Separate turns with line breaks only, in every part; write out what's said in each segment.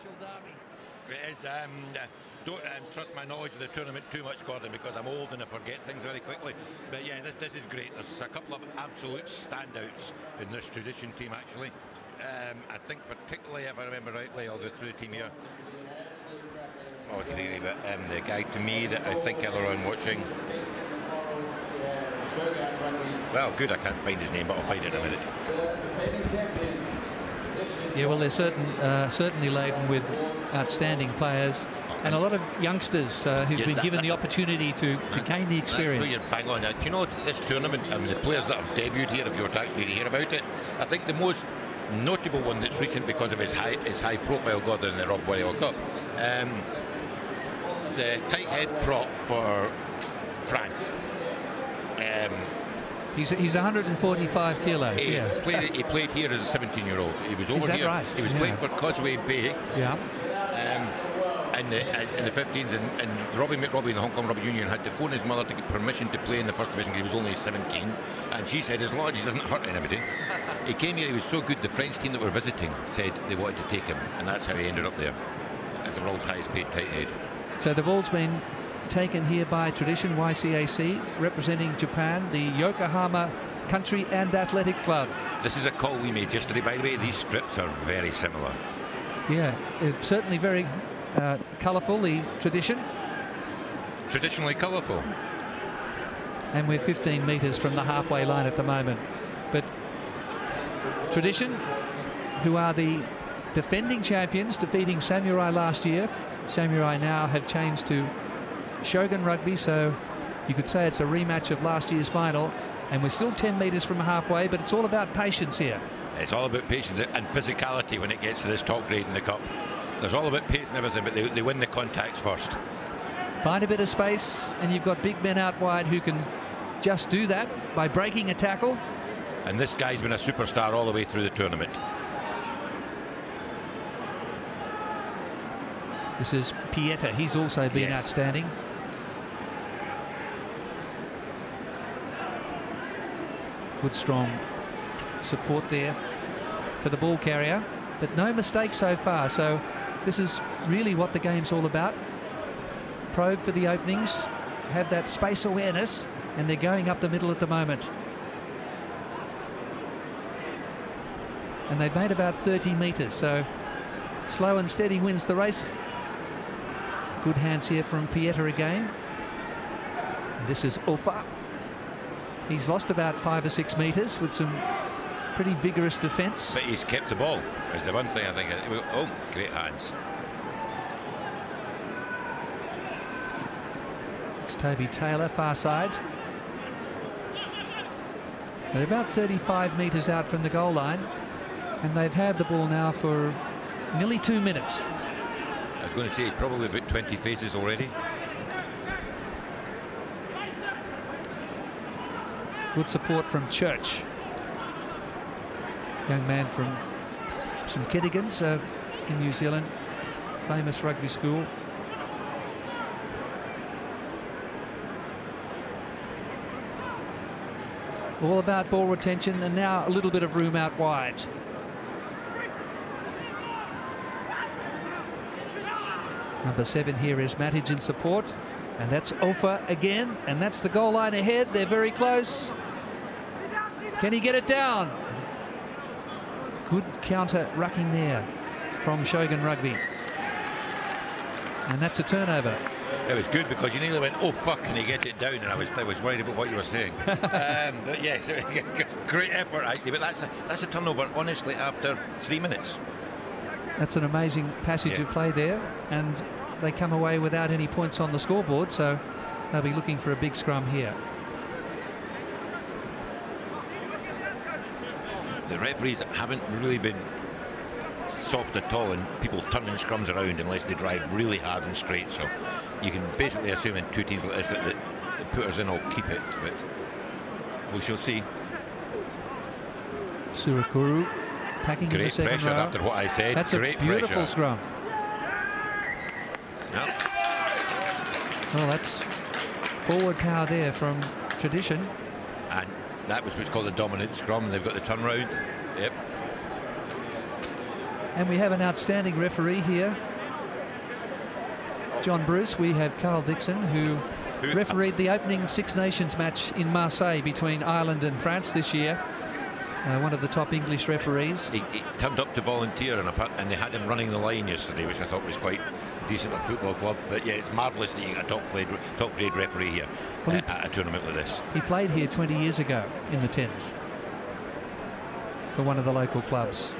provincial derby.
It is. Don't trust my knowledge of the tournament too much, Gordon, because I'm old and I forget things very quickly. But yeah, this is great. There's a couple of absolute standouts in this tradition team, actually. I think particularly, if I remember rightly, I'll go through the team here. Oh, great, but the guy to me that I think earlier on watching. Well, good, I can't find his name, but I'll find it in a minute.
Yeah, well, they're certainly laden with outstanding players and a lot of youngsters who've been given the opportunity to gain the experience.
That's where you're bang on. Now, you know, this tournament, the players that have debuted here, if you were to actually hear about it, I think the most notable one that's recent because of his high profile, Gordon, in the Rob World Cup, the tight head prop for France.
He's 145 kilos.
He played here as a 17-year-old. He was over here.
Right?
He was playing for Causeway Bay.
Yeah.
In the 15s, and Robbie McRobbie and the Hong Kong Rugby Union had to phone his mother to get permission to play in the first division because he was only 17, and she said as long as he doesn't hurt anybody. He came here, he was so good, the French team that were visiting said they wanted to take him, and that's how he ended up there as the world's highest paid tight head.
So the ball's been taken here by Tradition YCAC, representing Japan, the Yokohama Country and Athletic Club.
This is a call we made yesterday, by the way. These strips are very similar.
Yeah, it's certainly very colourful, the Tradition.
Traditionally colourful.
And we're 15 metres from the halfway line at the moment. But Tradition, who are the defending champions, defeating Samurai last year. Samurai now have changed to Shogun Rugby, so you could say it's a rematch of last year's final, and we're still 10 metres from halfway, but it's all about patience here.
It's all about patience and physicality when it gets to this top grade in the Cup. There's all about pace and everything, but they win the contacts first.
Find a bit of space, and you've got big men out wide who can just do that by breaking a tackle.
And this guy's been a superstar all the way through the tournament.
This is Pieta. He's also been outstanding. Good strong support there for the ball carrier, but no mistake so far. So this is really what the game's all about. Probe for the openings, have that space awareness, and they're going up the middle at the moment. And they've made about 30 metres, so slow and steady wins the race. Good hands here from Pieta again. And this is Ufa. He's lost about 5 or 6 metres with some pretty vigorous defence.
But he's kept the ball. Is the one thing I think. Oh, great hands.
It's Toby Taylor, far side. So they're about 35 metres out from the goal line, and they've had the ball now for nearly 2 minutes.
I was going to say probably about 20 faces already.
Good support from Church. Young man from St Kittigans in New Zealand. Famous rugby school. All about ball retention, and now a little bit of room out wide. Number 7 here is Matic in support, and that's Ofa again, and that's the goal line ahead. They're very close. Can he get it down? Good counter rucking there from Shogun Rugby, and that's a turnover.
It was good because you nearly went, oh fuck, can he get it down? And I was worried about what you were saying. But yes, great effort actually. But that's a turnover, honestly, after 3 minutes.
That's an amazing passage of play there, and they come away without any points on the scoreboard, so they'll be looking for a big scrum here.
The referees haven't really been soft at all, and people turning scrums around unless they drive really hard and straight. So you can basically assume in two teams like this that the putters in will keep it, but we shall see.
Surakuru packing in the second
pressure
row.
After what I said.
That's
great
a beautiful
pressure.
scrum.
Yep.
Well, that's forward power there from Tradition.
And that was what's called the dominant scrum. They've got the turnaround. Yep.
And we have an outstanding referee here, John Bruce. We have Carl Dixon, who refereed the opening Six Nations match in Marseille between Ireland and France this year. One of the top English referees.
He turned up to volunteer, and they had him running the line yesterday, which I thought was quite decent at a football club. But yeah, it's marvellous that you get a top grade referee here at a tournament like this.
He played here 20 years ago in the tens for one of the local clubs.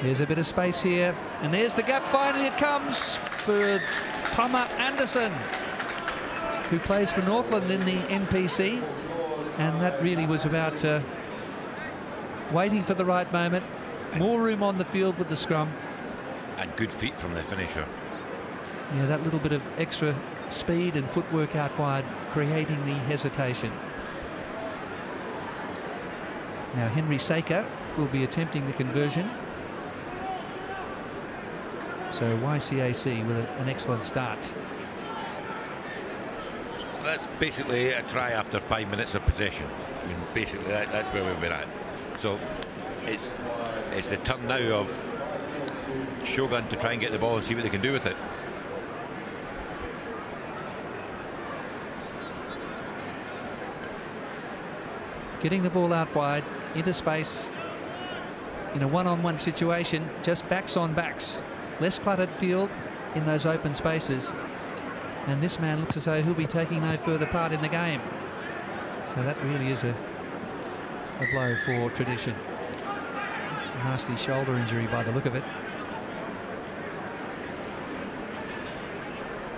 There's a bit of space here, and there's the gap. Finally it comes for Thomas Anderson, who plays for Northland in the NPC, and that really was about waiting for the right moment. More room on the field with the scrum.
And good feet from the finisher.
Yeah, that little bit of extra speed and footwork out wide, creating the hesitation. Now Henry Saker will be attempting the conversion. So YCAC with an excellent start.
That's basically a try after 5 minutes of possession. I mean, basically that's where we've been at. So it's the turn now of Shogun to try and get the ball and see what they can do with it.
Getting the ball out wide into space in a one-on-one situation, just backs on backs. Less cluttered field in those open spaces, and this man looks as though he'll be taking no further part in the game. So that really is a blow for tradition. A nasty shoulder injury by the look of it.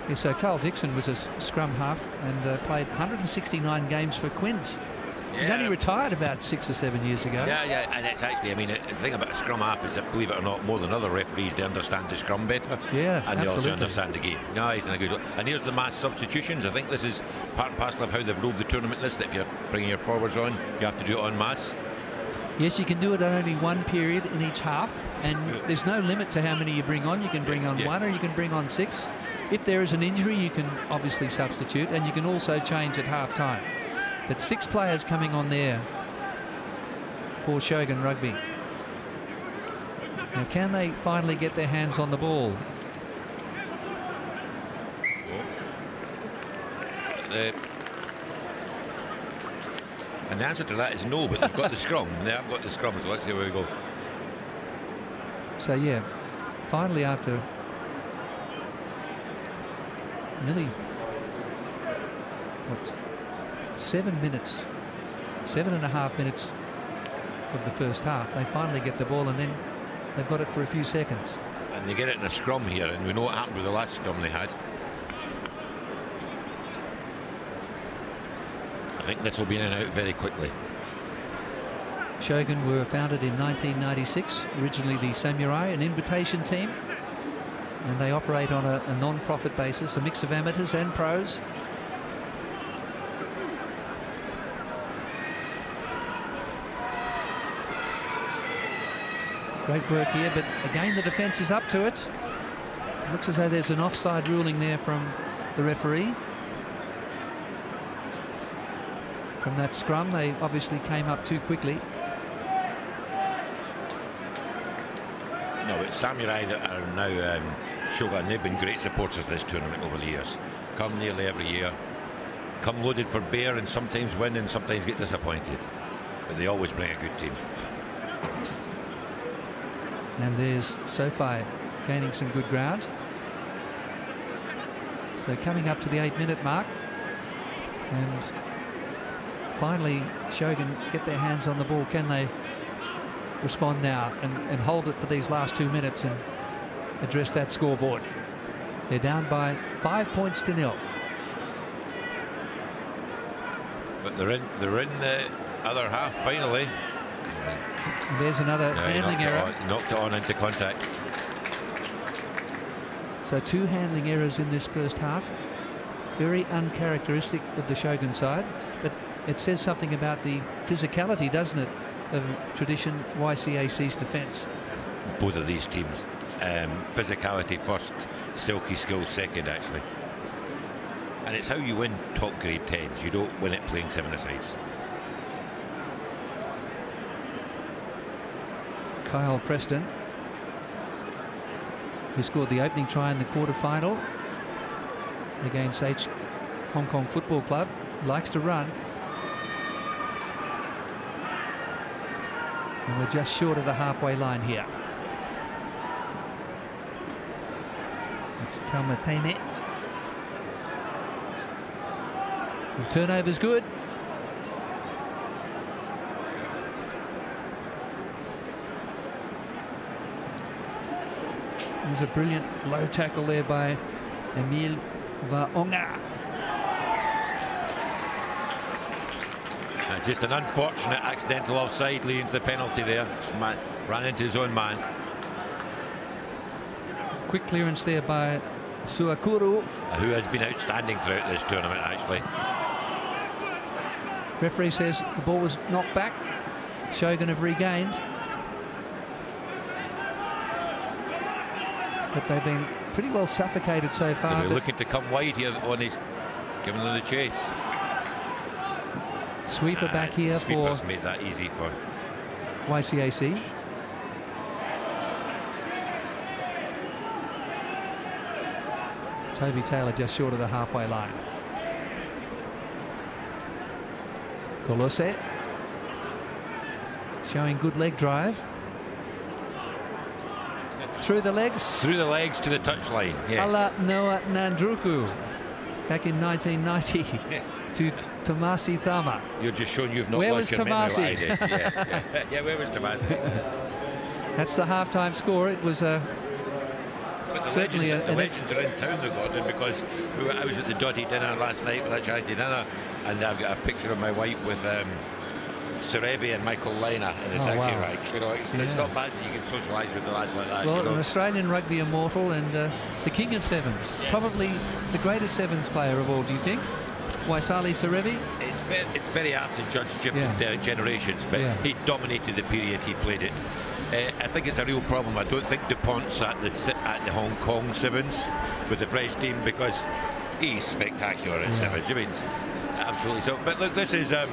Yeah, so Carl Dixon was a scrum half and played 169 games for Quins. He's only retired about 6 or 7 years ago.
Yeah, and it's actually, I mean, the thing about a scrum half is that, believe it or not, more than other referees, they understand the scrum better.
Yeah,
and
absolutely.
they also understand the game. No, he's in a good. And here's the mass substitutions. I think this is part and parcel of how they've ruled the tournament list. That if you're bringing your forwards on, you have to do it en masse.
Yes, you can do it at only one period in each half, and there's no limit to how many you bring on. You can bring on one, or you can bring on 6. If there is an injury, you can obviously substitute, and you can also change at half time. But 6 players coming on there for Shogun Rugby. Now, can they finally get their hands on the ball?
And the answer to that is no, but they've got the scrum. They have got the scrum, so let's see where we go.
So, yeah, finally after nearly, 7.5 minutes of the first half, they finally get the ball, and then they've got it for a few seconds.
And they get it in a scrum here, and we know what happened with the last scrum they had. I think this will be in and out very quickly.
Shogun were founded in 1996, originally the Samurai, an invitation team, and they operate on a non-profit basis, a mix of amateurs and pros. Great work here, but again the defence is up to it. It looks as though there's an offside ruling there from the referee. From that scrum, they obviously came up too quickly.
No, it's Samurai that are now Shogun. They've been great supporters of this tournament over the years. Come nearly every year. Come loaded for bear, and sometimes win and sometimes get disappointed. But they always bring a good team.
And there's Sophie gaining some good ground. So coming up to the 8-minute mark, and finally Shogun get their hands on the ball. Can they respond now and hold it for these last 2 minutes and address that scoreboard? They're down by 5 points to 0.
But they're in the other half finally.
There's another handling error.
Knocked it on into contact.
So 2 handling errors in this first half. Very uncharacteristic of the Shogun side, but it says something about the physicality, doesn't it, of tradition YCAC's defence.
Both of these teams, physicality first, silky skills second, actually. And it's how you win top grade 10s. You don't win it playing 7-a-sides.
Kyle Preston, who scored the opening try in the quarter-final against Hong Kong Football Club, likes to run. And we're just short of the halfway line here. It's Taumatene. The turnover's good. There's a brilliant low tackle there by Emile Vaonga.
Just an unfortunate accidental offside leading to the penalty there. Ran into his own man.
Quick clearance there by Suakuru,
who has been outstanding throughout this tournament, actually.
Referee says the ball was knocked back. Shogun have regained. But they've been pretty well suffocated so far.
They're looking to come wide here when he's giving them the chase.
Sweeper back here
Sweeper's
for
made that easy for
YCAC. Toby Taylor just short of the halfway line. Colosse showing good leg drive. Through the legs.
Through the legs to the touchline. Yes.
A la Noah Nandruku back in 1990 to Tomasi Thama.
You're just showing you've not
where
lost
was
your
Tomasi?
memory. Yeah, where was Tomasi?
That's the halftime score. It was certainly
the legends are in town, though, Gordon, because I was at the Dotty dinner last night with a charity dinner, and I've got a picture of my wife with Serevi and Michael Lina in the taxi ride. You know, it's not bad that you can socialise with the lads like that.
Well,
you know?
An Australian rugby immortal and the king of sevens, probably the greatest sevens player of all. Do you think? Waisali Serevi?
It's very hard to judge different generations, but he dominated the period he played it. I think it's a real problem. I don't think DuPont's at the Hong Kong sevens with the British team, because he's spectacular at sevens. I mean, absolutely so. But look, this is I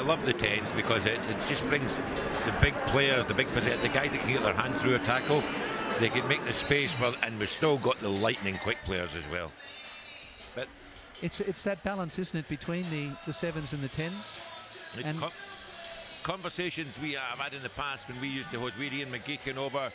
love the tens because it just brings the big players, the guys that can get their hand through a tackle. They can make the space for, and we've still got the lightning quick players as well. But
it's that balance, isn't it, between the sevens and the tens? And
conversations we have had in the past when we used to host, Ian McGee came over,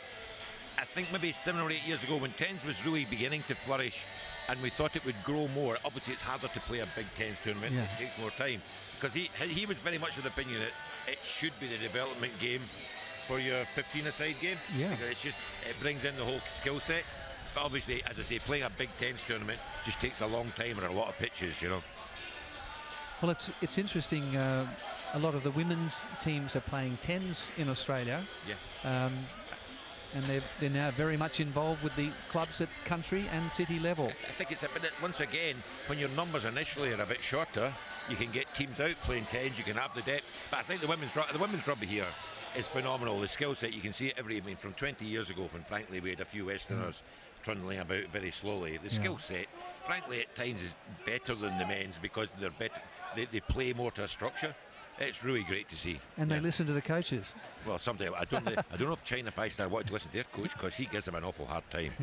I think maybe 7 or 8 years ago, when tens was really beginning to flourish and we thought it would grow more. Obviously it's harder to play a big tens tournament, it takes more time, because he was very much of the opinion that it should be the development game for your 15-a-side game, because it brings in the whole skill set. But obviously, as I say, playing a big tens tournament just takes a long time and a lot of pitches, you know.
Well, it's interesting. A lot of the women's teams are playing tens in Australia. And they're now very much involved with the clubs at country and city level.
I think it's once again, when your numbers initially are a bit shorter, you can get teams out playing tens, you can have the depth. But I think the women's rugby here is phenomenal. The skill set, you can see it from 20 years ago, when frankly we had a few Westerners trundling about very slowly. The skill set, frankly, at times is better than the men's, because they're better. They play more to a structure. It's really great to see.
And they listen to the coaches.
Well, someday I don't know if China Five-Star wanted to listen to their coach, because he gives them an awful hard time.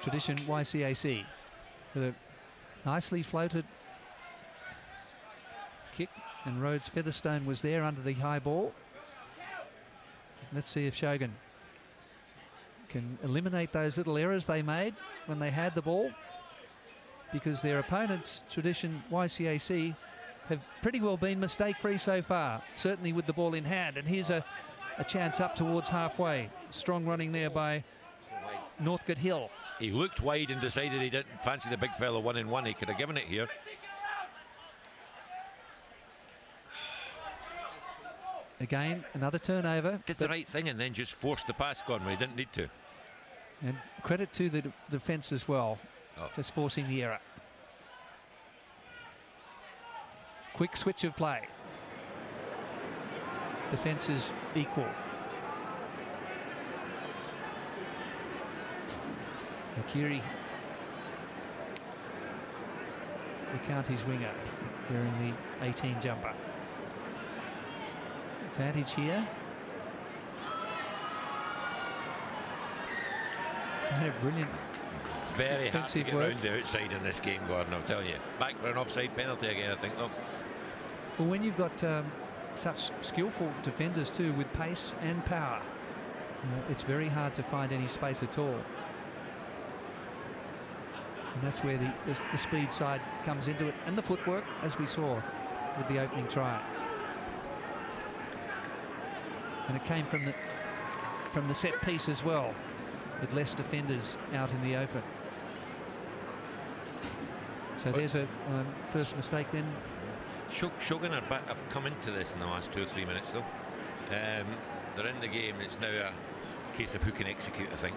Tradition YCAC with a nicely floated kick, and Rhodes Featherstone was there under the high ball. Let's see if Shogun can eliminate those little errors they made when they had the ball, because their opponents, Tradition YCAC, have pretty well been mistake-free so far, certainly with the ball in hand. And here's a chance up towards halfway. Strong running there by Northcote Hill.
He looked wide and decided he didn't fancy the big fellow 1-in-1. He could have given it here.
Again, another turnover.
Did the right thing and then just forced the pass, Gordon, when he didn't need to.
And credit to the defence as well, just forcing the error. Quick switch of play. Defence is equal. Akiri, the county's winger, wearing the 18 jumper. advantage here. Brilliant.
Very hard to get
work
around the outside in this game, Gordon, I'll tell you. Back for an offside penalty again, I think, though.
Well, when you've got such skillful defenders too, with pace and power, it's very hard to find any space at all. And that's where the speed side comes into it, and the footwork, as we saw with the opening try. And it came from the set piece as well, with less defenders out in the open. So there's a first mistake then.
Shogun have come into this in the last 2 or 3 minutes, though. They're in the game. It's now a case of who can execute, I think.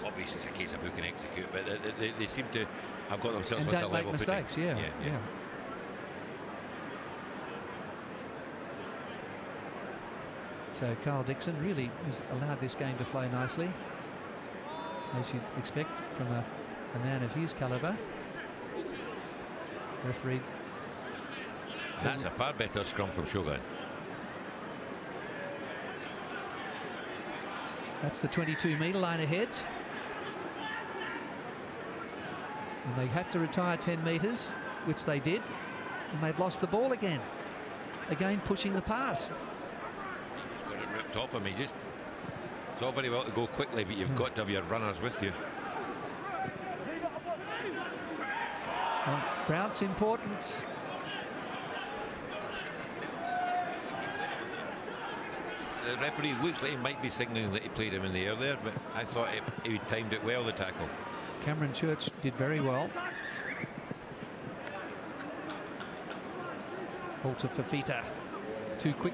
Obviously, it's a case of who can execute, but they seem to have got themselves onto a level footing.
Don't make mistakes, yeah. So Carl Dixon really has allowed this game to flow nicely, as you'd expect from a man of his calibre. Referee.
That's a far better scrum from Shogun.
That's the 22-metre line ahead. And they have to retire 10 metres, which they did, and they'd lost the ball again. Again, pushing the pass.
He just got it ripped off him. It's all very well to go quickly, but you've got to have your runners with you.
Well, Brown's important.
The referee looks like he might be signalling that he played him in the air there, but I thought he timed it well, the tackle.
Cameron Church did very well. Walter Fafita, too quick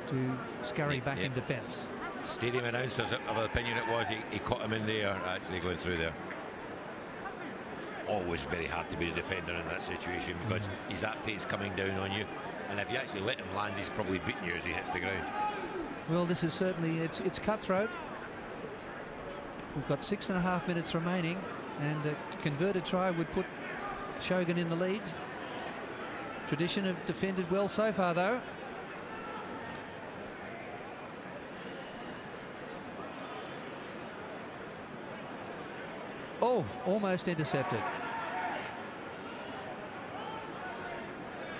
to scurry back in defence.
Stadium announcers of the opinion it was he caught him in the air, actually going through there. Always very hard to be a defender in that situation, because he's at pace coming down on you, and if you actually let him land, he's probably beating you as he hits the ground. Well,
this is certainly, it's cutthroat. We've got 6.5 minutes remaining, and a converted try would put Shogun in the lead. Tradition have defended well so far, though. Oh, almost intercepted.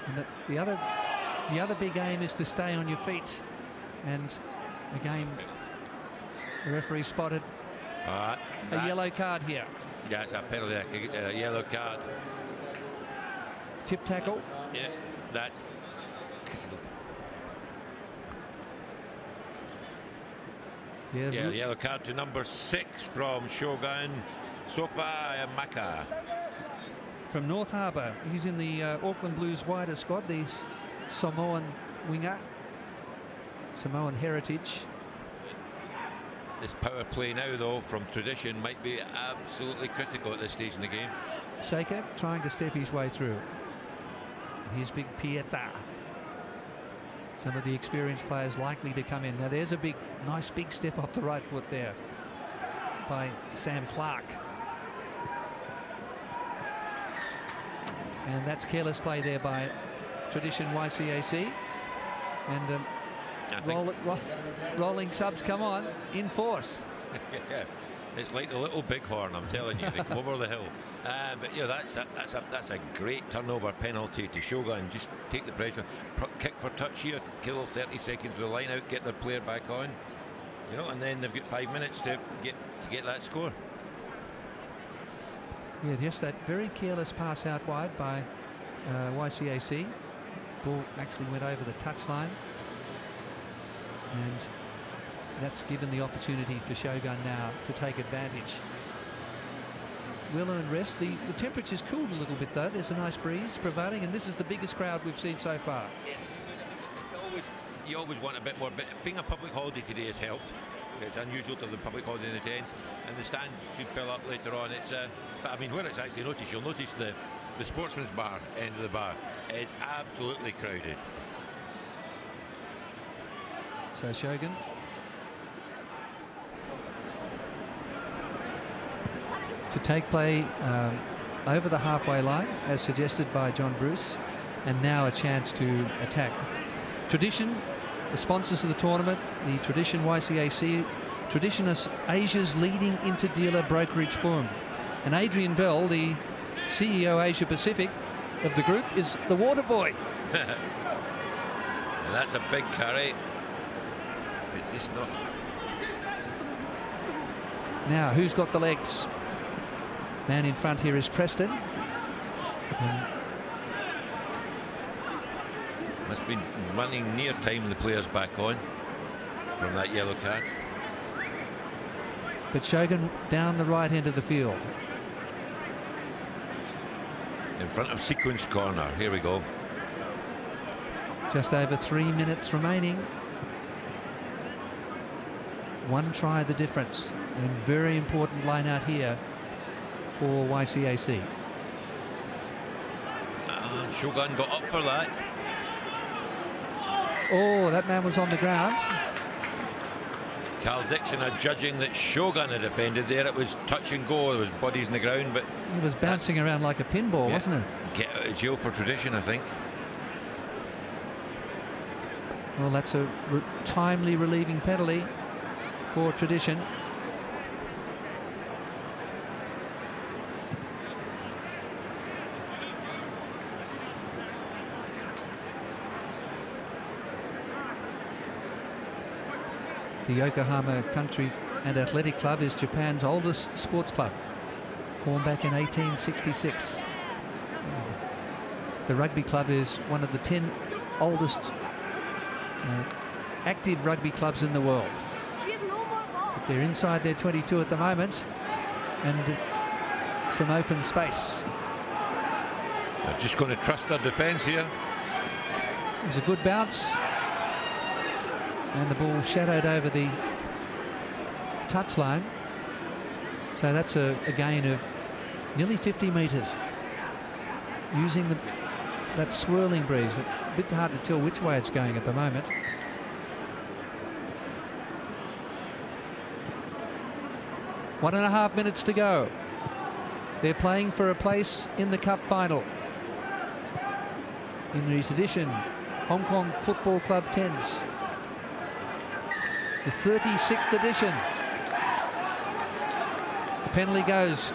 And the other big aim is to stay on your feet. And again, the referee spotted a yellow card here.
Yeah, it's a penalty, a yellow card.
Tip tackle.
Yeah, that's critical. Yeah, yellow card to number 6 from Shogun, Sofa Maka.
From North Harbour, he's in the Auckland Blues wider squad, the Samoan winger, Samoan heritage.
This power play now, though, from Tradition might be absolutely critical at this stage in the game.
Seika trying to step his way through. Here's big Pieta. Some of the experienced players likely to come in. Now there's a nice big step off the right foot there by Sam Clark. And that's careless play there by Tradition YCAC. And rolling subs come on in force.
Yeah, it's like the little bighorn, I'm telling you. They come over the hill. But yeah, that's a great turnover penalty to Shogun. Just take the pressure, kick for touch here, kill 30 seconds with the line out, get their player back on. You know, and then they've got 5 minutes to get that score.
Yeah, just that very careless pass out wide by YCAC. Ball actually went over the touchline, and that's given the opportunity for Shogun now to take advantage. Well-earned rest. The temperature's cooled a little bit, though. There's a nice breeze prevailing, and this is the biggest crowd we've seen so far.
Yeah, you always want a bit more, but being a public holiday today has helped. It's unusual to have the public holiday in the tents, and the stand should fill up later on. But I mean, where it's actually noticed, you'll notice the sportsman's bar end of the bar is absolutely crowded.
So Shogun to take play over the halfway line, as suggested by John Bruce, and now a chance to attack Tradition, the sponsors of the tournament, the Tradition YCAC, Tradition is Asia's leading interdealer brokerage firm. And Adrian Bell, the CEO Asia Pacific of the group, is the water boy.
And that's a big carry. But just not.
Now, who's got the legs? Man in front here is Preston.
Must be running near time the players back on from that yellow card.
But Shogun down the right end of the field.
In front of sequence corner. Here we go.
Just over 3 minutes remaining. One try the difference. And very important line out here for YCAC.
Shogun got up for that.
Oh, that man was on the ground.
Carl Dixon judging that Shogun had defended there. It was touch and go. There was bodies in the ground, but
it was bouncing around like a pinball, wasn't it?
Get out of jail for Tradition, I think.
Well, that's a timely relieving penalty for Tradition. The Yokohama Country and Athletic Club is Japan's oldest sports club, formed back in 1866. The rugby club is one of the 10 oldest active rugby clubs in the world. But they're inside their 22 at the moment, and some open space.
They're just going to trust their defence here.
It was a good bounce. And the ball shadowed over the touchline. So that's a gain of nearly 50 metres. Using that swirling breeze. A bit hard to tell which way it's going at the moment. One and a half minutes to go. They're playing for a place in the cup final. In the Tradition Hong Kong Football Club 10s. The 36th edition. The penalty goes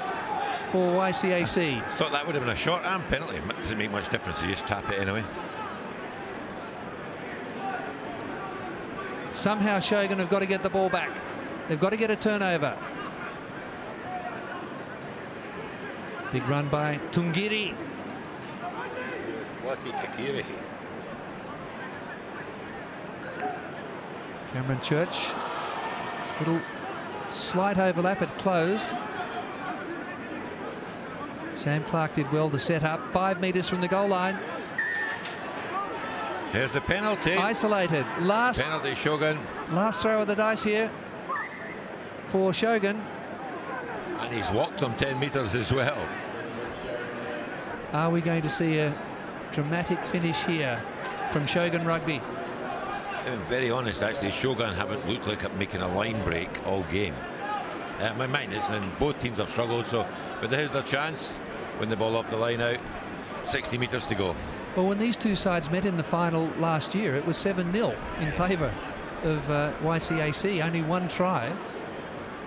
for YCAC.
Thought that would have been a short arm penalty. Doesn't make much difference, you just tap it anyway.
Somehow Shogun have got to get the ball back. They've got to get a turnover. Big run by Tungiri.
Lucky Takiri.
Cameron Church, little slight overlap, it closed. Sam Clark did well to set up, 5 metres from the goal line.
Here's the penalty.
Isolated. Last
penalty, Shogun.
Last throw of the dice here for Shogun.
And he's walked them 10 metres as well.
Are we going to see a dramatic finish here from Shogun Rugby?
I'm very honest, actually, Shogun haven't looked like making a line break all game. My mind is, and both teams have struggled, so, but there's their chance. Win the ball off the line out, 60 metres to go.
Well, when these two sides met in the final last year, it was 7-0 in favour of YCAC, only one try.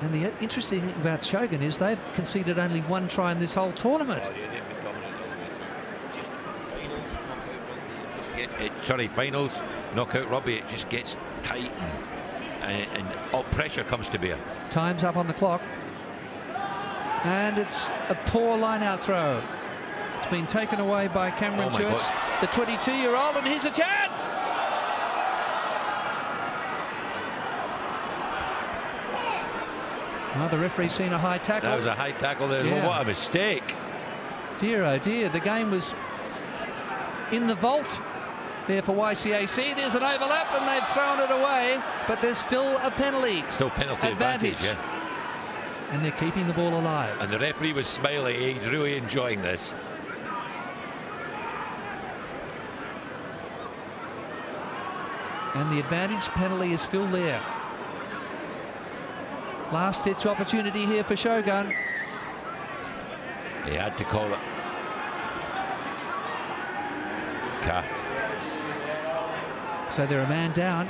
And the interesting thing about Shogun is they've conceded only one try in this whole tournament.
Oh, yeah, they've been dominant always. Just finals, knockout rugby, just get finals, knockout rugby, it just gets tight and all pressure comes to bear.
Time's up on the clock. And it's a poor line-out throw. It's been taken away by Cameron Church, the 22-year-old, and here's a chance! Well, the referee's seen a high tackle.
That was a high tackle there.
Yeah.
Well, what a mistake.
Dear, oh dear, the game was in the vault there for YCAC. There's an overlap and they've thrown it away, but there's still a penalty.
Still penalty advantage, yeah.
And they're keeping the ball alive.
And the referee was smiling. He's really enjoying this.
And the advantage penalty is still there. Last ditch opportunity here for Shogun.
He had to call it.
So they're a man down.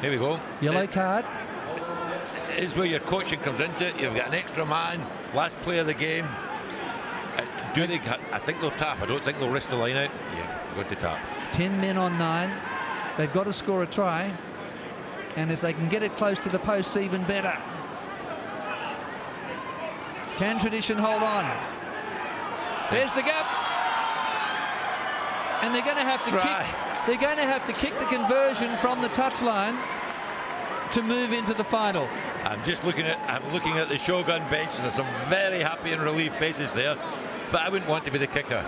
Here we go.
Yellow card.
Is where your coaching comes into it. You've got an extra man, last play of the game. I think they'll tap. I don't think they'll risk the line out. Yeah, they're going to tap. 10
men on 9. They've got to score a try. And if they can get it close to the posts, even better. Can Tradition hold on? There's the gap. And they're going to have to kick. They're going to have to kick the conversion from the touchline to move into the final. I'm looking at the Shogun bench, and there's some very happy and relieved faces there, but I wouldn't want to be the kicker.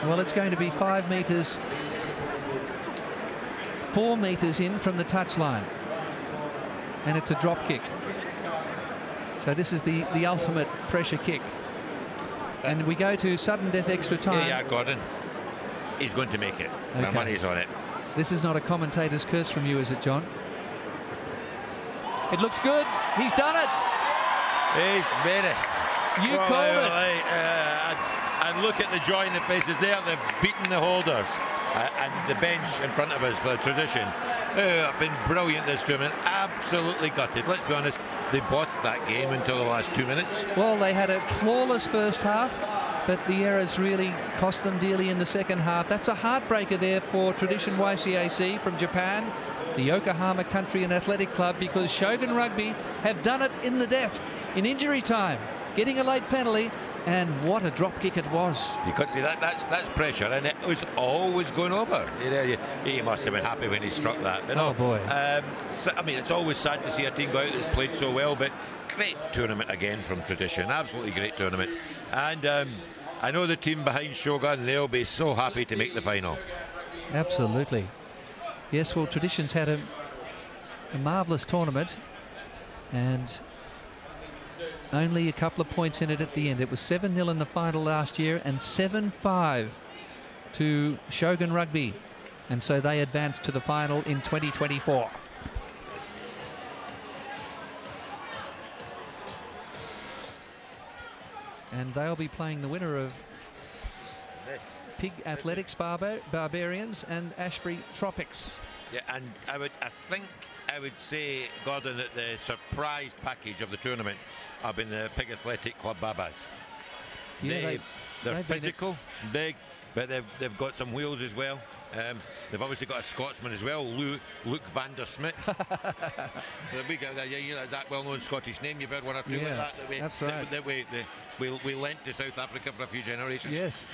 Well, it's going to be 5 meters, 4 meters in from the touchline, and it's a drop kick. So this is the ultimate pressure kick. And we go to sudden death extra time. Yeah, Gordon. He's going to make it. Okay. My money's on it. This is not a commentator's curse from you, is it, John? It looks good. He's done it. He's made it. You called it. And look at the joy in the faces there. They've beaten the holders. And the bench in front of us, the Tradition, have been brilliant this tournament. Absolutely gutted. Let's be honest, they bossed that game until the last 2 minutes. Well, they had a flawless first half, but the errors really cost them dearly in the second half. That's a heartbreaker there for Tradition YCAC from Japan, the Yokohama Country and Athletic Club, because Shogun Rugby have done it in the death, in injury time, getting a late penalty. And what a drop kick it was. You could see that's pressure, and it was always going over. He must have been happy when he struck that. But no, oh boy. I mean, it's always sad to see a team go out that's played so well, but great tournament again from Tradition. Absolutely great tournament. And I know the team behind Shogun, they'll be so happy to make the final. Absolutely. Yes, well, Tradition's had a marvellous tournament, and only a couple of points in it at the end. It was 7-0 in the final last year and 7-5 to Shogun Rugby, and so they advanced to the final in 2024. And they'll be playing the winner of Pig Athletics Barbarians and Ashbury Tropics. Yeah, and I think I would say, Gordon, that the surprise package of the tournament have been the Pig Athletic Club Babas. Yeah, they're physical, big, but they've got some wheels as well. They've obviously got a Scotsman as well, Luke van der Smit. That well-known Scottish name. You've heard one or two like that. That's right. That we lent to South Africa for a few generations. Yes.